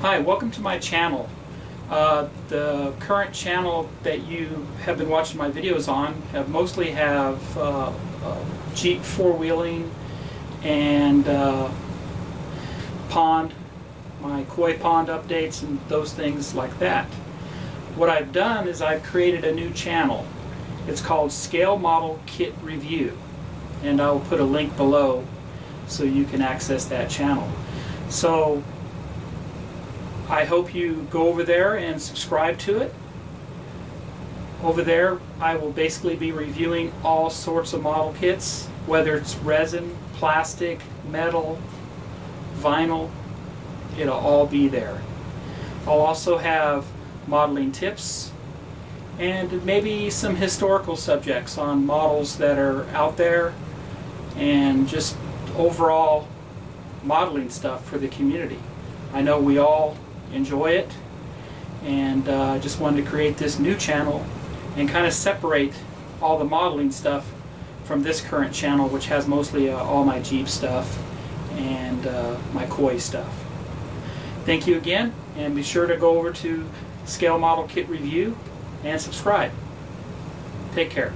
Hi, welcome to my channel. The current channel that you have been watching my videos on mostly have Jeep four-wheeling and pond, my koi pond updates and those things like that. What I've done is I've created a new channel. It's called Scale Model Kit Review, and I'll put a link below so you can access that channel. So I hope you go over there and subscribe to it. Over there I will basically be reviewing all sorts of model kits, whether it's resin, plastic, metal, vinyl, it'll all be there. I'll also have modeling tips and maybe some historical subjects on models that are out there and just overall modeling stuff for the community. I know we all enjoy it, and I just wanted to create this new channel and kind of separate all the modeling stuff from this current channel, which has mostly all my Jeep stuff and my koi stuff. Thank you again, and be sure to go over to Scale Model Kit Review and subscribe. Take care.